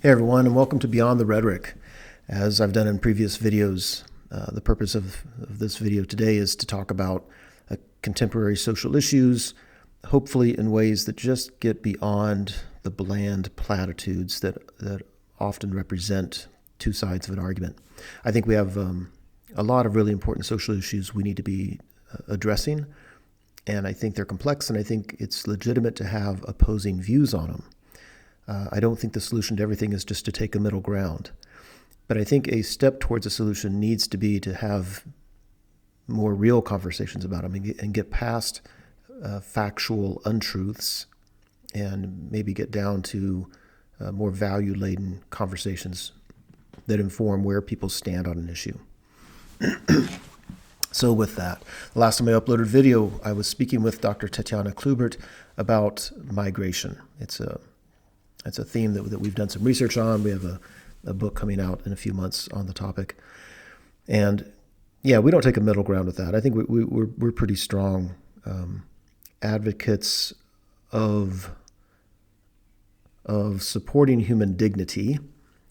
Hey everyone, and welcome to Beyond the Rhetoric. As I've done in previous videos, the purpose of this video today is to talk about contemporary social issues, hopefully in ways that just get beyond the bland platitudes that often represent two sides of an argument. I think we have a lot of really important social issues we need to be addressing, and I think they're complex, and I think it's legitimate to have opposing views on them. I don't think the solution to everything is just to take a middle ground. But I think a step towards a solution needs to be to have more real conversations about them and get past factual untruths and maybe get down to more value-laden conversations that inform where people stand on an issue. So with that, the last time I uploaded video, I was speaking with Dr. Tatiana Klubert about migration. It's a theme that we've done some research on. We have a book coming out in a few months on the topic. And yeah, we don't take a middle ground with that. I think we're pretty strong advocates of supporting human dignity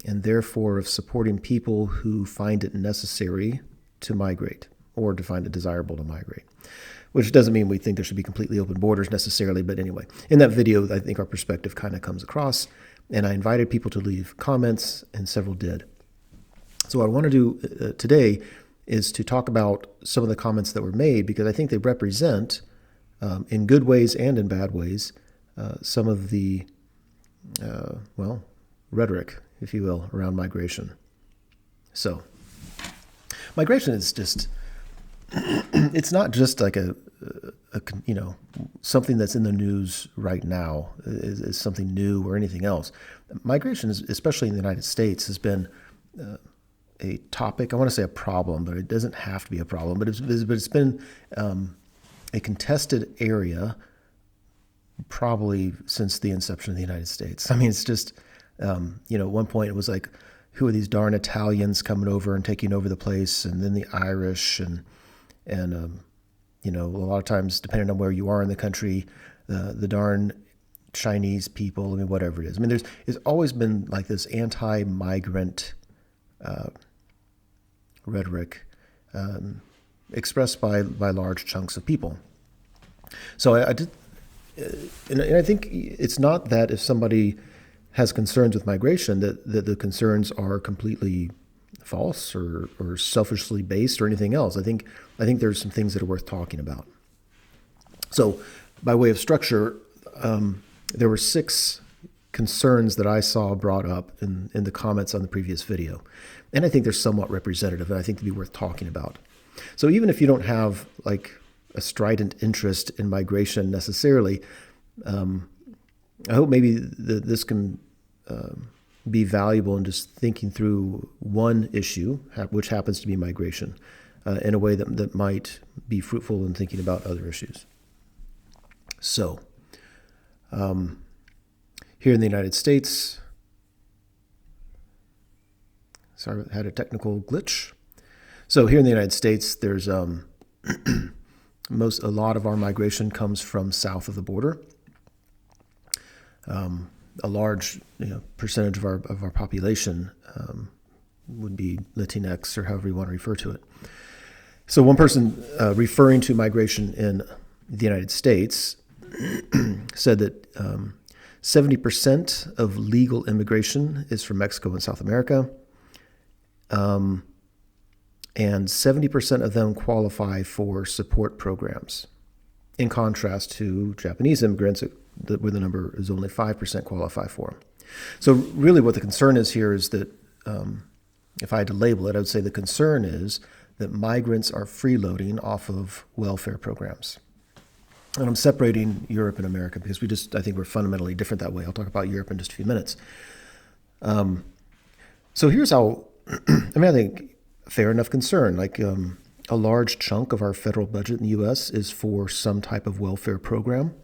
and therefore of supporting people who find it necessary to migrate or to find it desirable to migrate. Which doesn't mean we think there should be completely open borders necessarily, but anyway. In that video, I think our perspective kind of comes across, and I invited people to leave comments, and several did. So what I want to do today is to talk about some of the comments that were made, because I think they represent, in good ways and in bad ways, some of the, rhetoric, if you will, around migration. So, migration is just... it's not just like a something that's in the news right now is something new or anything else. Migration, especially in the United States, has been a topic. I want to say a problem, but it doesn't have to be a problem. But it's been a contested area probably since the inception of the United States. I mean, it's just at one point it was like, who are these darn Italians coming over and taking over the place, and then the Irish and a lot of times, depending on where you are in the country, the darn Chinese people, I mean, whatever it is. I mean, there's always been like this anti-migrant rhetoric expressed by large chunks of people. So I did, and I think it's not that if somebody has concerns with migration that the concerns are completely false or selfishly based or anything else. I think there's some things that are worth talking about. So by way of structure, there were 6 concerns that I saw brought up in the comments on the previous video. And I think they're somewhat representative, and I think they'd be worth talking about. So even if you don't have like a strident interest in migration necessarily, I hope maybe this can be valuable in just thinking through one issue, which happens to be migration, in a way that might be fruitful in thinking about other issues. So, here in the United States, sorry, I had a technical glitch. So here in the United States, there's a lot of our migration comes from south of the border. A large percentage of our population would be Latinx, or however you want to refer to it. So one person referring to migration in the United States said that 70% of legal immigration is from Mexico and South America, and 70% of them qualify for support programs, in contrast to Japanese immigrants, where the number is only 5% qualify for them. So really what the concern is here is that, if I had to label it, I would say the concern is that migrants are freeloading off of welfare programs. And I'm separating Europe and America because I think we're fundamentally different that way. I'll talk about Europe in just a few minutes. So here's how, I think fair enough concern. Like a large chunk of our federal budget in the U.S. is for some type of welfare program.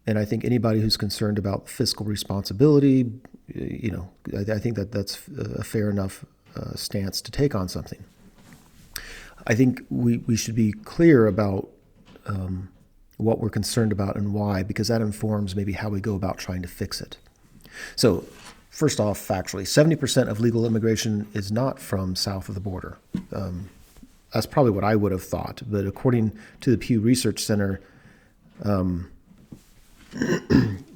And I think anybody who's concerned about fiscal responsibility, I think that's a fair enough stance to take on something. I think we should be clear about what we're concerned about and why, because that informs maybe how we go about trying to fix it. So, first off, factually, 70% of legal immigration is not from south of the border. That's probably what I would have thought. But according to the Pew Research Center,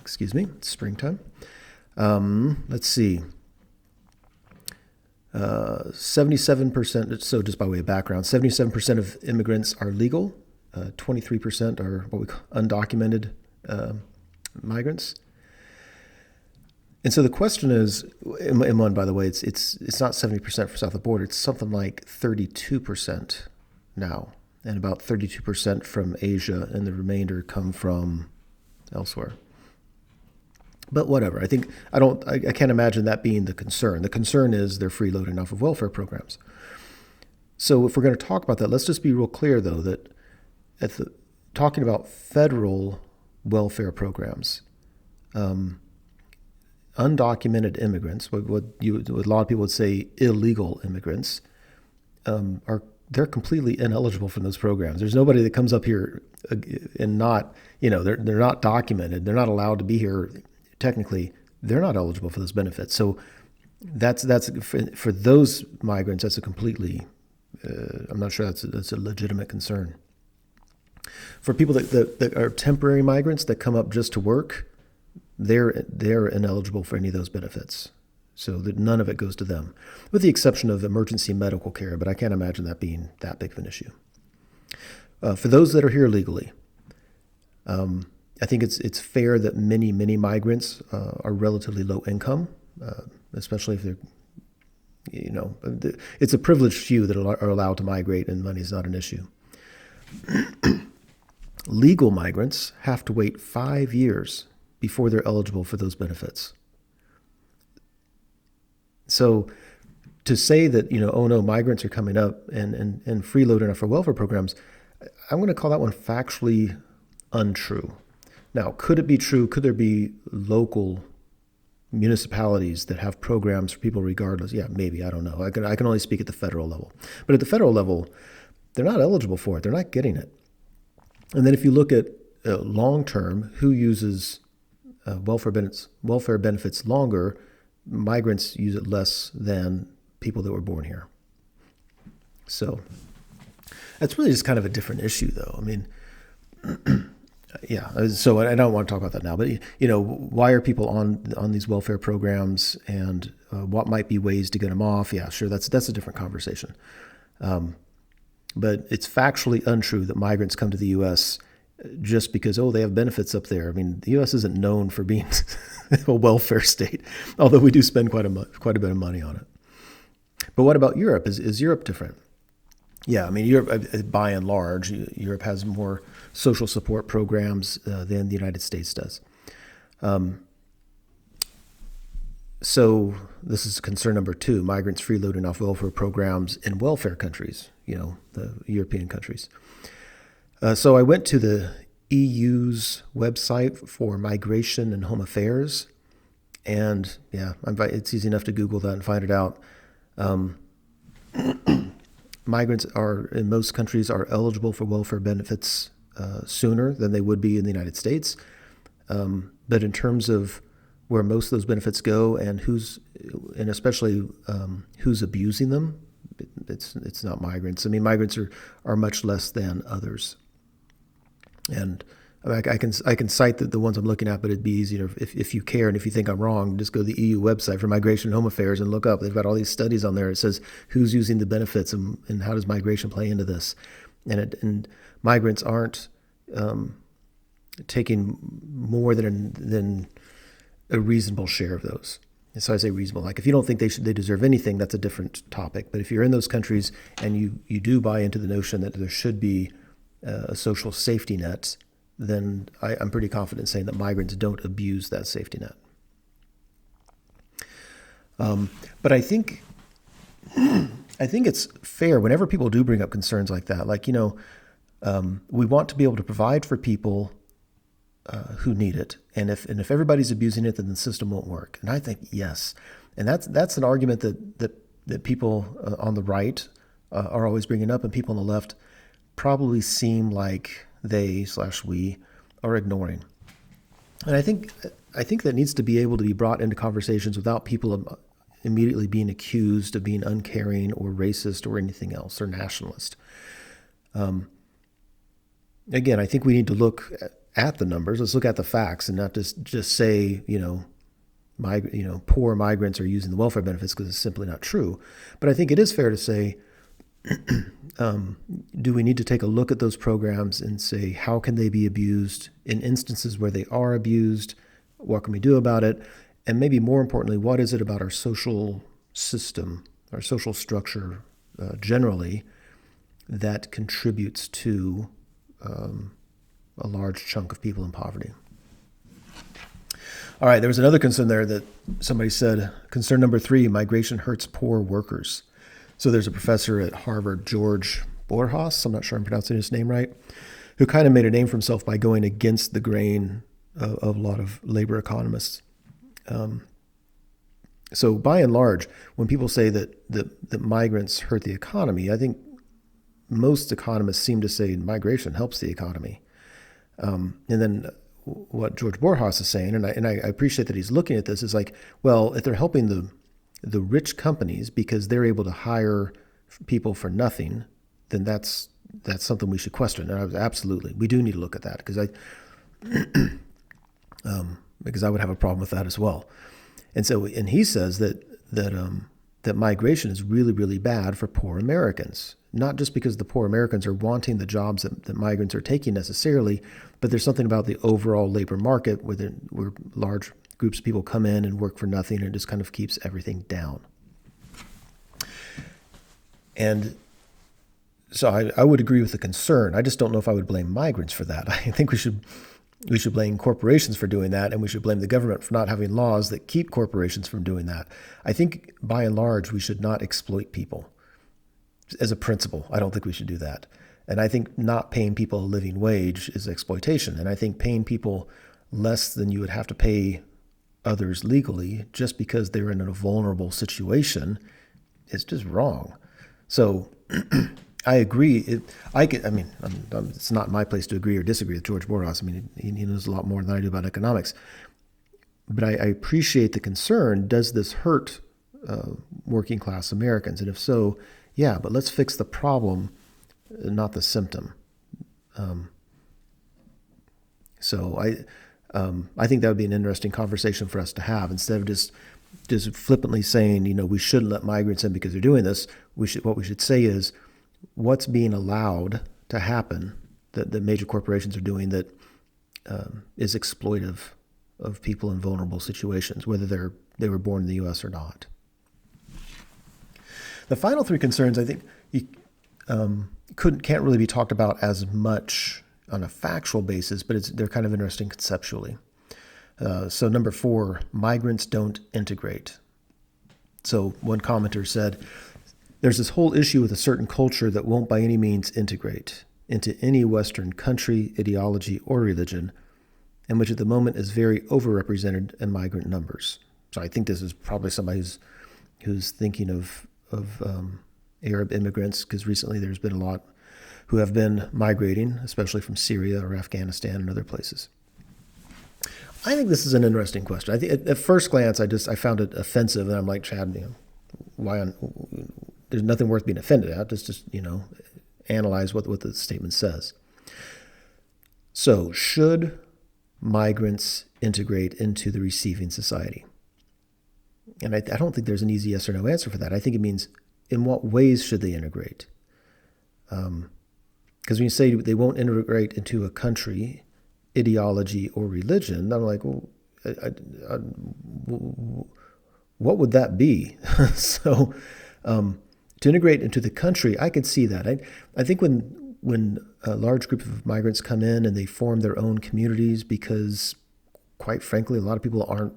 excuse me, it's springtime. Let's see. 77%, so just by way of background, 77% of immigrants are legal. 23% are what we call undocumented migrants. And so the question is, and one, by the way, it's not 70% for south of the border. It's something like 32% now, and about 32% from Asia, and the remainder come from elsewhere. But whatever. I can't imagine that being the concern. The concern is they're freeloading off of welfare programs. So if we're going to talk about that, let's just be real clear, though, that talking about federal welfare programs, undocumented immigrants, what a lot of people would say illegal immigrants, they're completely ineligible for those programs. There's nobody that comes up here and not, they're not documented. They're not allowed to be here. Technically, they're not eligible for those benefits. So that's for those migrants, that's a completely, I'm not sure that's a legitimate concern. For people that are temporary migrants that come up just to work, they're ineligible for any of those benefits. So that none of it goes to them, with the exception of emergency medical care, but I can't imagine that being that big of an issue. For those that are here legally, I think it's fair that many migrants are relatively low income, especially if they're, it's a privileged few that are allowed to migrate, and money is not an issue. Legal migrants have to wait 5 years before they're eligible for those benefits. So to say that, oh no, migrants are coming up and freeloading for welfare programs, I'm going to call that one factually untrue. Now, could it be true? Could there be local municipalities that have programs for people regardless? Yeah, maybe. I don't know. I can only speak at the federal level. But at the federal level, they're not eligible for it. They're not getting it. And then if you look at long term, who uses welfare benefits longer, migrants use it less than people that were born here. So that's really just kind of a different issue, though. I mean, yeah. So I don't want to talk about that now, but why are people on these welfare programs, and what might be ways to get them off? Yeah, sure. That's a different conversation. But it's factually untrue that migrants come to the U.S. just because, they have benefits up there. I mean, the U.S. isn't known for being a welfare state, although we do spend quite a bit of money on it. But what about Europe? Is Europe different? Yeah, I mean, Europe, by and large, Europe has more social support programs than the United States does. So this is concern number 2, migrants freeloading off welfare programs in welfare countries, the European countries. So I went to the EU's website for migration and home affairs, and yeah, it's easy enough to Google that and find it out. Migrants in most countries are eligible for welfare benefits sooner than they would be in the United States. But in terms of where most of those benefits go and especially who's abusing them, it's not migrants. I mean, migrants are much less than others. And I can cite the ones I'm looking at, but it'd be easier if you care and if you think I'm wrong, just go to the EU website for migration and home affairs and look up. They've got all these studies on there. It says who's using the benefits and how does migration play into this. And migrants aren't taking more than a reasonable share of those. And so I say reasonable. Like if you don't think they deserve anything, that's a different topic. But if you're in those countries and you do buy into the notion that there should be a social safety net, then I'm pretty confident saying that migrants don't abuse that safety net. But I think it's fair whenever people do bring up concerns like that. Like, we want to be able to provide for people who need it, and if everybody's abusing it, then the system won't work. And I think yes, and that's an argument that people on the right are always bringing up, and people on the left probably seem like we are ignoring. And I think I think that needs to be able to be brought into conversations without people immediately being accused of being uncaring or racist or anything else or nationalist. Again, I think we need to look at the numbers. Let's look at the facts and not just say, poor migrants are using the welfare benefits, because it's simply not true. But I think it is fair to say, do we need to take a look at those programs and say, how can they be abused in instances where they are abused? What can we do about it? And maybe more importantly, what is it about our social system, our social structure generally, that contributes to a large chunk of people in poverty? All right, there was another concern there that somebody said, concern number 3, migration hurts poor workers. So there's a professor at Harvard, George Borjas, I'm not sure I'm pronouncing his name right, who kind of made a name for himself by going against the grain of a lot of labor economists. So by and large, when people say that migrants hurt the economy, I think most economists seem to say migration helps the economy. And then what George Borjas is saying, and I appreciate that he's looking at this, is like, well, if they're helping the rich companies because they're able to hire people for nothing, then that's something we should question. And absolutely, we do need to look at that, because I would have a problem with that as well. And he says that migration is really, really bad for poor Americans. Not just because the poor Americans are wanting the jobs that migrants are taking necessarily, but there's something about the overall labor market where large groups of people come in and work for nothing, and it just kind of keeps everything down. And so I would agree with the concern. I just don't know if I would blame migrants for that. I think we should blame corporations for doing that, and we should blame the government for not having laws that keep corporations from doing that. I think by and large, we should not exploit people. As a principle, I don't think we should do that. And I think not paying people a living wage is exploitation. And I think paying people less than you would have to pay others legally just because they're in a vulnerable situation is just wrong. So I agree. It's not my place to agree or disagree with George Borjas. I mean, he knows a lot more than I do about economics. But I appreciate the concern. Does this hurt working class Americans? And if so, yeah, but let's fix the problem, not the symptom. So I think that would be an interesting conversation for us to have, instead of just flippantly saying, we shouldn't let migrants in because they're doing this. What we should say is, what's being allowed to happen that major corporations are doing that is exploitive of people in vulnerable situations, whether they were born in the U.S. or not. The final 3 concerns, I think, can't really be talked about as much on a factual basis, but they're kind of interesting conceptually. So number 4, migrants don't integrate. So one commenter said, there's this whole issue with a certain culture that won't by any means integrate into any Western country, ideology, or religion, and which at the moment is very overrepresented in migrant numbers. So I think this is probably somebody who's thinking of Arab immigrants, because recently there's been a lot who have been migrating, especially from Syria or Afghanistan and other places. I think this is an interesting question. I think at first glance, I found it offensive, and I'm like, Chad, there's nothing worth being offended at. Just analyze what the statement says. So, should migrants integrate into the receiving society? And I don't think there's an easy yes or no answer for that. I think it means, in what ways should they integrate? Because when you say they won't integrate into a country, ideology, or religion, I'm like, well, what would that be? So to integrate into the country, I could see that. I think when a large group of migrants come in and they form their own communities, because quite frankly, a lot of people aren't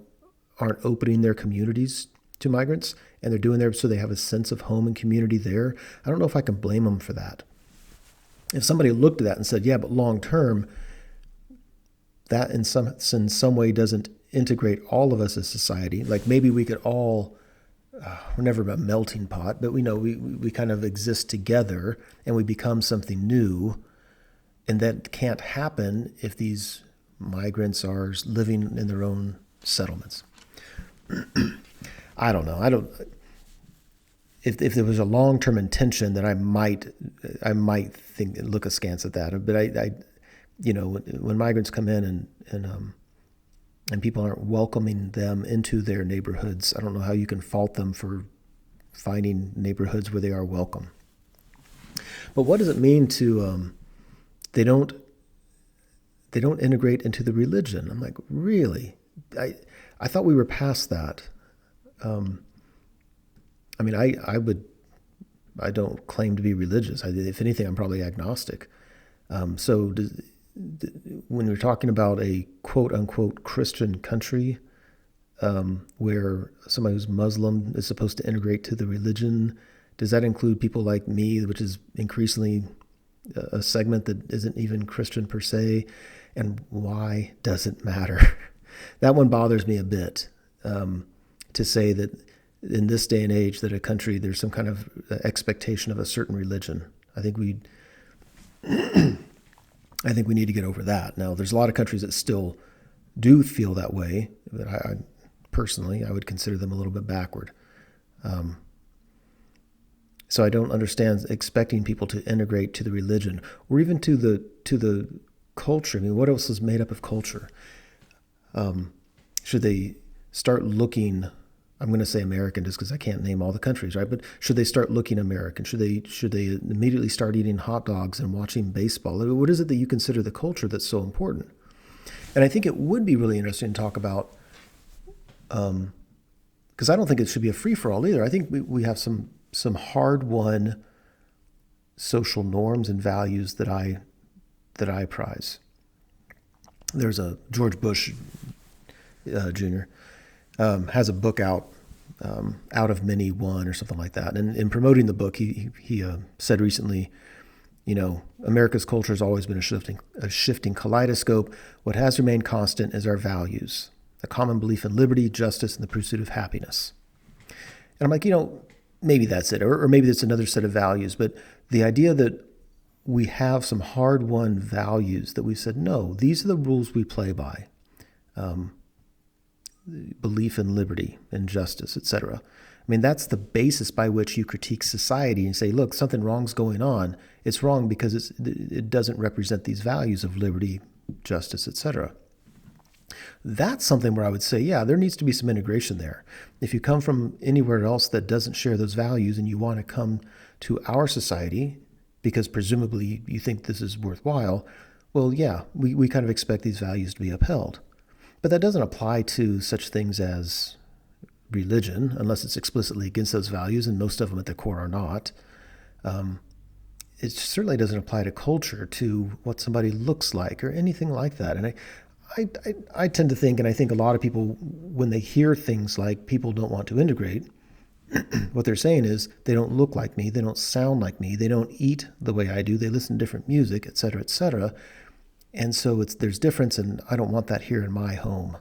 opening their communities to migrants, and they're doing there so they have a sense of home and community there. I don't know if I can blame them for that. If somebody looked at that and said, yeah, but long term, that in some way doesn't integrate all of us as society. Like maybe we could all, we're never a melting pot, but we know we kind of exist together and we become something new. And that can't happen if these migrants are living in their own settlements. I don't know. I don't. If there was a long-term intention, then I might look askance at that. But when migrants come in and people aren't welcoming them into their neighborhoods, I don't know how you can fault them for finding neighborhoods where they are welcome. But what does it mean to they don't integrate into the religion? I'm like, really? I thought we were past that. I don't claim to be religious. If anything, I'm probably agnostic. When we're talking about a quote unquote Christian country, where somebody who's Muslim is supposed to integrate to the religion, does that include people like me, which is increasingly a segment that isn't even Christian per se? And why does it matter? That one bothers me a bit, to say that in this day and age that a country, there's some kind of expectation of a certain religion. I think we need to get over that. Now, there's a lot of countries that still do feel that way, but I personally would consider them a little bit backward. So I don't understand expecting people to integrate to the religion or even to the culture. I mean, what else is made up of culture? Should they start looking? I'm going to say American just because I can't name all the countries, right? But should they start looking American? Should they immediately start eating hot dogs and watching baseball? What is it that you consider the culture that's so important? And I think it would be really interesting to talk about, because I don't think it should be a free-for-all either. I think we have some hard-won social norms and values that I prize. There's a George Bush Jr. Has a book out, Out of Many One or something like that. And in promoting the book, he said recently, America's culture has always been a shifting kaleidoscope. What has remained constant is our values, a common belief in liberty, justice, and the pursuit of happiness. And I'm like, maybe that's it, or maybe it's another set of values. But the idea that we have some hard-won values that we said, no, these are the rules we play by. Belief in liberty and justice, etc. I mean, that's the basis by which you critique society and say, look, something wrong's going on. It's wrong because it doesn't represent these values of liberty, justice, etc. That's something where I would say, yeah, there needs to be some integration there. If you come from anywhere else that doesn't share those values and you want to come to our society because presumably you think this is worthwhile, well, yeah, we kind of expect these values to be upheld. But that doesn't apply to such things as religion, unless it's explicitly against those values, and most of them at the core are not. It certainly doesn't apply to culture, to what somebody looks like, or anything like that. And I tend to think, and I think a lot of people, when they hear things like people don't want to integrate, what they're saying is they don't look like me, they don't sound like me, they don't eat the way I do, they listen to different music, et cetera, et cetera. And so there's difference, and I don't want that here in my home.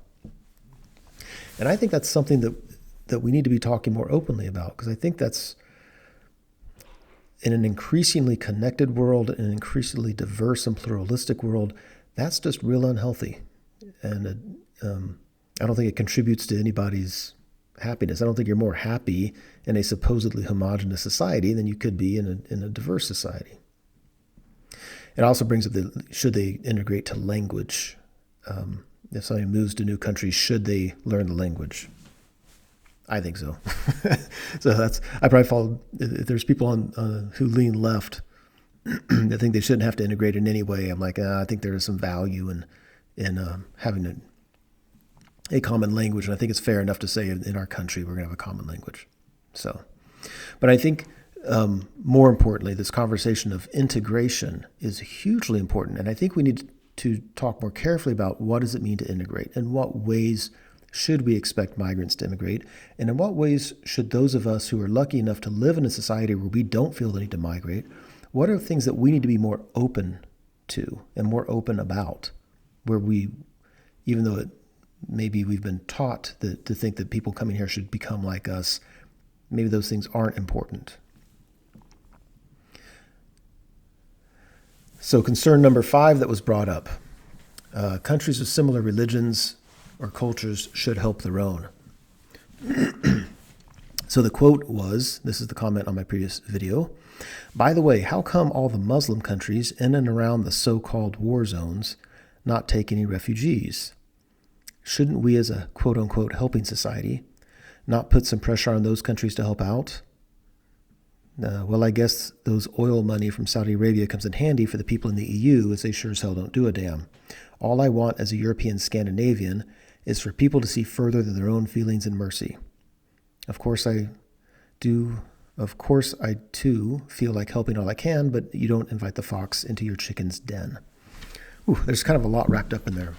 And I think that's something that we need to be talking more openly about, because I think that's, in an increasingly connected world, an increasingly diverse and pluralistic world, that's just real unhealthy. And I don't think it contributes to anybody's happiness. I don't think you're more happy in a supposedly homogenous society than you could be in a diverse society. It also brings up should they integrate to language? If somebody moves to a new country, should they learn the language? I think so. So I probably follow, if there's people who lean left, I think they shouldn't have to integrate in any way. I'm like, I think there is some value in having a common language. And I think it's fair enough to say in our country, we're going to have a common language. So, but I think, more importantly, this conversation of integration is hugely important. And I think we need to talk more carefully about what does it mean to integrate, and what ways should we expect migrants to immigrate, and in what ways should those of us who are lucky enough to live in a society where we don't feel the need to migrate, what are things that we need to be more open to and more open about, where we, even though maybe we've been taught to think that people coming here should become like us, maybe those things aren't important. So concern number 5 that was brought up, countries with similar religions or cultures should help their own. So the quote was, this is the comment on my previous video, by the way, how come all the Muslim countries in and around the so-called war zones not take any refugees? Shouldn't we as a quote-unquote helping society not put some pressure on those countries to help out? Well, I guess those oil money from Saudi Arabia comes in handy for the people in the EU, as they sure as hell don't do a damn. All I want as a European Scandinavian is for people to see further than their own feelings and mercy. Of course I too feel like helping all I can, but you don't invite the fox into your chicken's den. Ooh, there's kind of a lot wrapped up in there.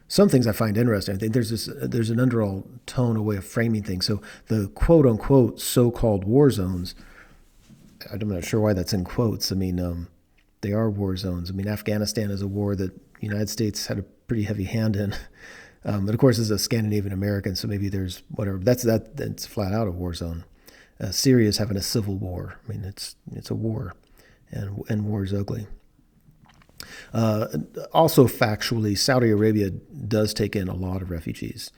Some things I find interesting. I think there's an underall tone, a way of framing things. So the quote-unquote so-called war zones, I'm not sure why that's in quotes. I mean, they are war zones. I mean, Afghanistan is a war that the United States had a pretty heavy hand in. But of course, it's a Scandinavian American, so maybe there's whatever. That's flat out a war zone. Syria is having a civil war. I mean, it's a war, and war is ugly. Also, factually, Saudi Arabia does take in a lot of refugees.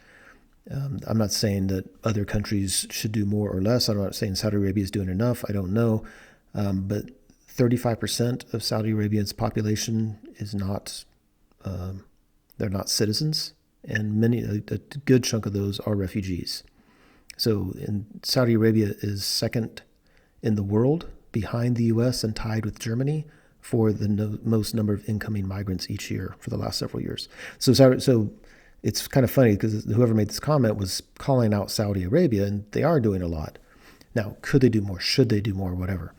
I'm not saying that other countries should do more or less. I'm not saying Saudi Arabia is doing enough. I don't know. But 35% of Saudi Arabia's population is not, they're not citizens. And a good chunk of those are refugees. So Saudi Arabia is second in the world behind the U.S. and tied with Germany for the most number of incoming migrants each year for the last several years. So it's kind of funny because whoever made this comment was calling out Saudi Arabia, and they are doing a lot. Now, could they do more? Should they do more? Whatever.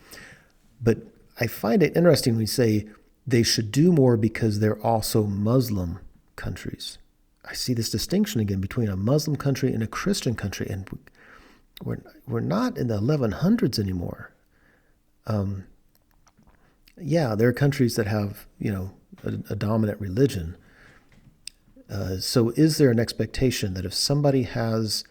But I find it interesting when you say they should do more because they're also Muslim countries. I see this distinction again between a Muslim country and a Christian country, and we're not in the 1100s anymore. Yeah, there are countries that have, a dominant religion. So is there an expectation that if somebody has,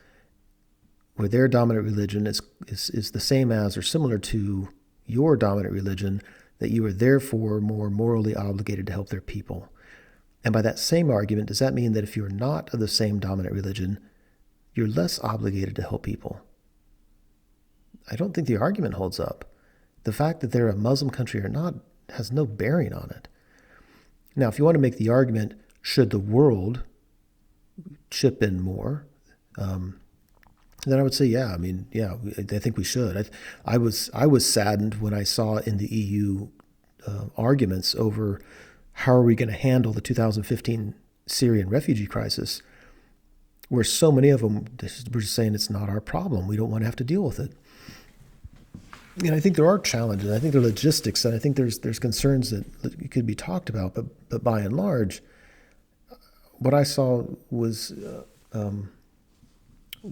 where their dominant religion is the same as or similar to your dominant religion, that you are therefore more morally obligated to help their people? And by that same argument, does that mean that if you're not of the same dominant religion, you're less obligated to help people? I don't think the argument holds up. The fact that they're a Muslim country or not has no bearing on it. Now, if you want to make the argument, should the world chip in more, then I would say, yeah. I mean, yeah, I think we should. I was saddened when I saw in the EU arguments over how are we going to handle the 2015 Syrian refugee crisis, where so many of them were just saying it's not our problem. We don't want to have to deal with it. I think there are challenges. I think there are logistics, and I think there's concerns that could be talked about. But by and large, what I saw was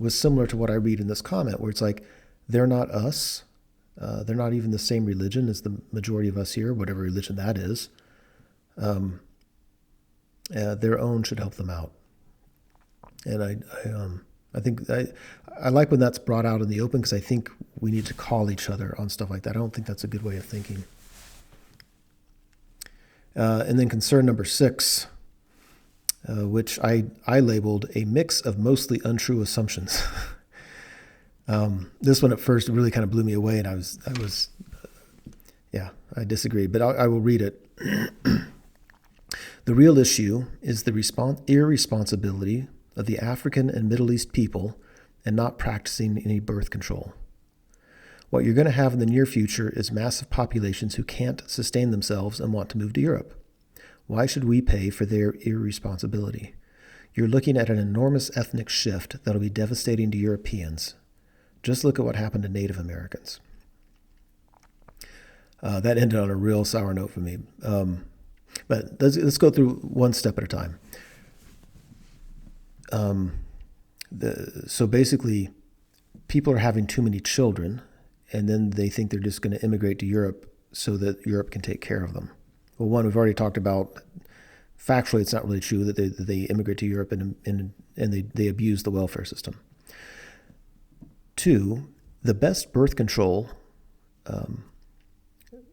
similar to what I read in this comment, where it's like they're not us. They're not even the same religion as the majority of us here, whatever religion that is. Their own should help them out. And I think I like when that's brought out in the open, because I think we need to call each other on stuff like that. I don't think that's a good way of thinking. And then concern number 6, which I labeled a mix of mostly untrue assumptions. This one at first really kind of blew me away, and I disagreed, but I will read it. The real issue is the irresponsibility of the African and Middle East people and not practicing any birth control. What you're going to have in the near future is massive populations who can't sustain themselves and want to move to Europe. Why should we pay for their irresponsibility? You're looking at an enormous ethnic shift that'll be devastating to Europeans. Just look at what happened to Native Americans. That ended on a real sour note for me. But let's go through one step at a time. So basically, people are having too many children, and then they think they're just going to immigrate to Europe so that Europe can take care of them. Well, one, we've already talked about, factually, it's not really true that they immigrate to Europe and they abuse the welfare system. 2, the best birth control,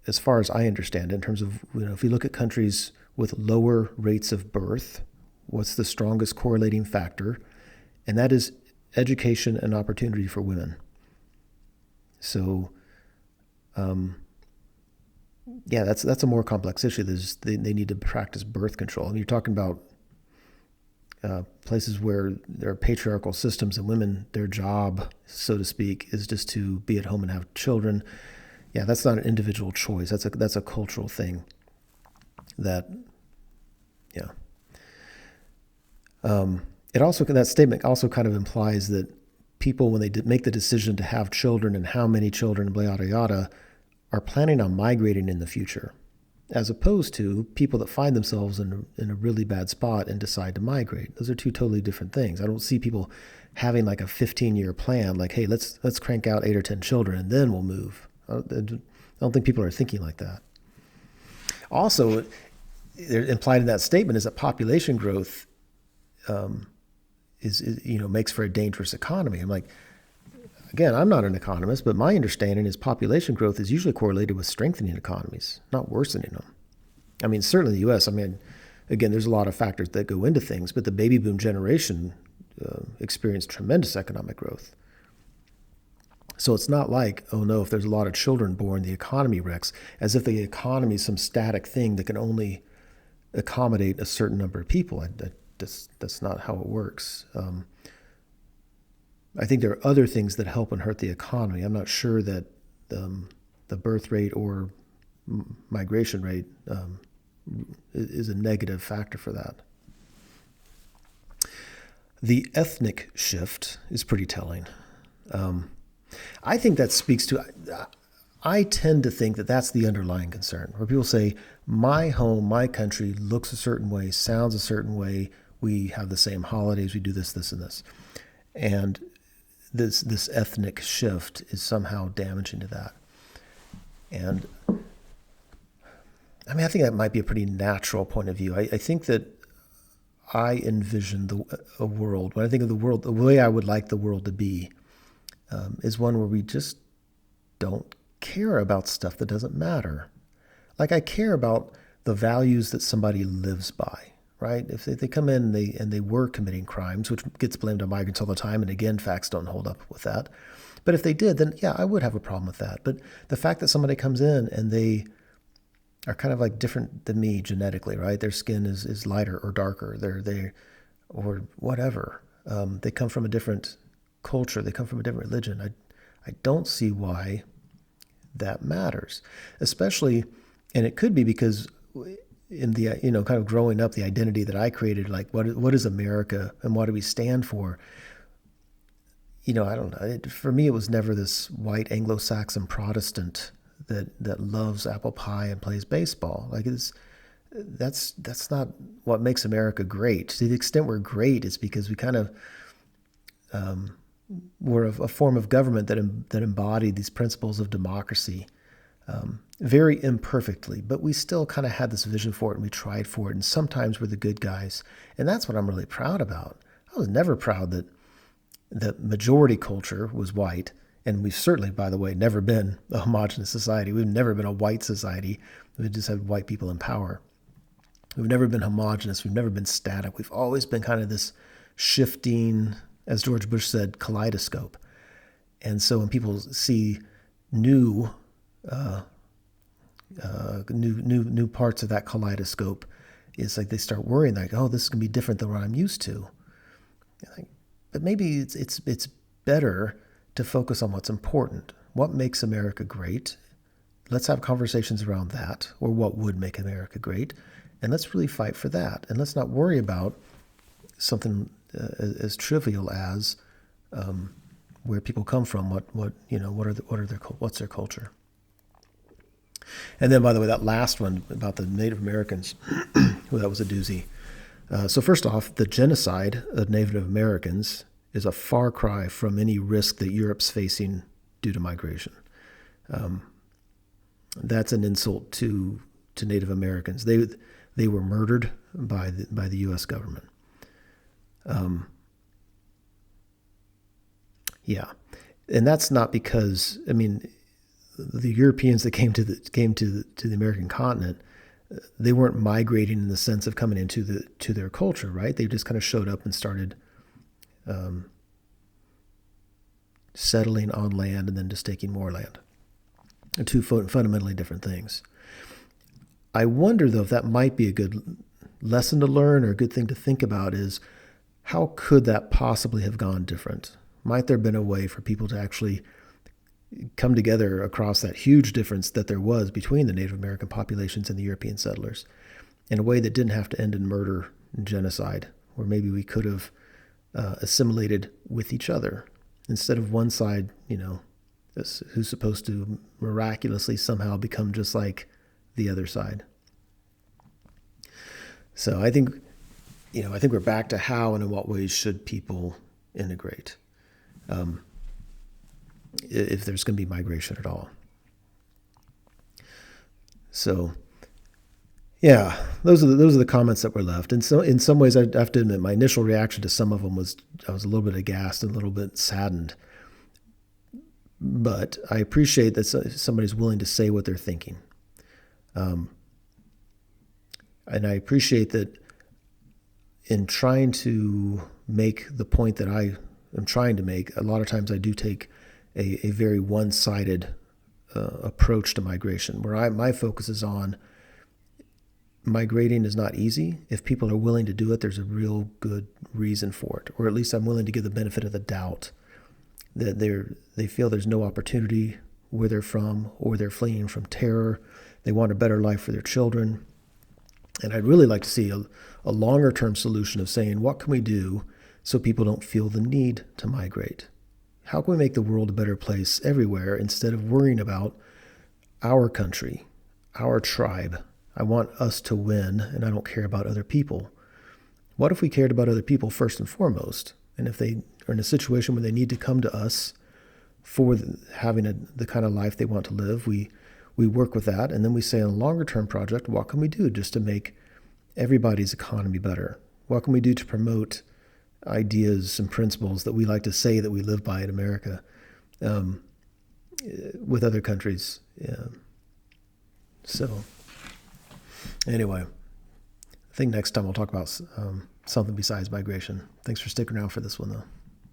as far as I understand, in terms of, if you look at countries with lower rates of birth. What's the strongest correlating factor? And that is education and opportunity for women. So, yeah, that's a more complex issue. They need to practice birth control. And you're talking about places where there are patriarchal systems and women, their job, so to speak, is just to be at home and have children. Yeah, that's not an individual choice. That's a cultural thing. That, yeah. That statement also kind of implies that people, when they make the decision to have children and how many children, blah, yada, yada, are planning on migrating in the future, as opposed to people that find themselves in a really bad spot and decide to migrate. Those are two totally different things. I don't see people having like a 15-year plan, like, hey, let's crank out 8 or 10 children and then we'll move. I don't think people are thinking like that. Also, implied in that statement is that population growth makes for a dangerous economy. I'm like, again, I'm not an economist, but my understanding is population growth is usually correlated with strengthening economies, not worsening them. I mean, certainly the U.S., again, there's a lot of factors that go into things, but the baby boom generation experienced tremendous economic growth. So it's not like, oh no, if there's a lot of children born, the economy wrecks, as if the economy is some static thing that can only accommodate a certain number of people. That's not how it works. I think there are other things that help and hurt the economy. I'm not sure that the birth rate or migration rate is a negative factor for that. The ethnic shift is pretty telling. I think that speaks to, I tend to think that that's the underlying concern, where people say, my home, my country looks a certain way, sounds a certain way, we have the same holidays, we do this, this, and this. And this ethnic shift is somehow damaging to that. And I think that might be a pretty natural point of view. I think that I envision a world, when I think of the world, the way I would like the world to be is one where we just don't care about stuff that doesn't matter. Like, I care about the values that somebody lives by. Right? If they come in and they were committing crimes, which gets blamed on migrants all the time, and again, facts don't hold up with that. But if they did, then yeah, I would have a problem with that. But the fact that somebody comes in and they are kind of like different than me genetically, right? Their skin is lighter or darker, they or whatever. They come from a different culture, they come from a different religion. I don't see why that matters, especially, and it could be because in the, kind of growing up, the identity that I created, like what is America and what do we stand for? I don't know. For me, it was never this white Anglo-Saxon Protestant that loves apple pie and plays baseball. Like, that's not what makes America great. To the extent we're great, it's because we kind of we're a form of government that embodied these principles of democracy. Very imperfectly, but we still kind of had this vision for it and we tried for it. And sometimes we're the good guys. And that's what I'm really proud about. I was never proud that the majority culture was white. And we've certainly, by the way, never been a homogenous society. We've never been a white society. We've just had white people in power. We've never been homogenous. We've never been static. We've always been kind of this shifting, as George Bush said, kaleidoscope. And so when people see new parts of that kaleidoscope, it's like they start worrying, like, oh, this is going to be different than what I'm used to. But maybe it's better to focus on what's important. What makes America great? Let's have conversations around that, or what would make America great, and let's really fight for that. And let's not worry about something as trivial as where people come from. What's their culture? And then, by the way, that last one about the Native Americans, well, that was a doozy. So first off, the genocide of Native Americans is a far cry from any risk that Europe's facing due to migration. That's an insult to Native Americans. They were murdered by the U.S. government. Yeah, and that's not because, the Europeans that came to the American continent, they weren't migrating in the sense of coming into to their culture, right? They just kind of showed up and started settling on land and then just taking more land. They're two fundamentally different things. I wonder, though, if that might be a good lesson to learn or a good thing to think about is how could that possibly have gone different? Might there have been a way for people to actually come together across that huge difference that there was between the Native American populations and the European settlers in a way that didn't have to end in murder and genocide, where maybe we could have assimilated with each other instead of one side, who's supposed to miraculously somehow become just like the other side. So I think we're back to how and in what ways should people integrate, if there's going to be migration at all. So, yeah, those are the comments that were left. And so, in some ways, I have to admit, my initial reaction to some of them was I was a little bit aghast and a little bit saddened. But I appreciate that somebody's willing to say what they're thinking. And I appreciate that in trying to make the point that I am trying to make, a lot of times I do take a very one-sided approach to migration, where my focus is on migrating is not easy. If people are willing to do it, there's a real good reason for it, or at least I'm willing to give the benefit of the doubt that they feel there's no opportunity where they're from, or they're fleeing from terror. They want a better life for their children. And I'd really like to see a longer-term solution of saying, what can we do so people don't feel the need to migrate? How can we make the world a better place everywhere instead of worrying about our country, our tribe? I want us to win, and I don't care about other people. What if we cared about other people first and foremost? And if they are in a situation where they need to come to us for having the kind of life they want to live, we work with that, and then we say on a longer-term project, what can we do just to make everybody's economy better? What can we do to promote ideas and principles that we like to say that we live by in America with other countries? So anyway, I think next time we'll talk about something besides migration. Thanks for sticking around for this one, though.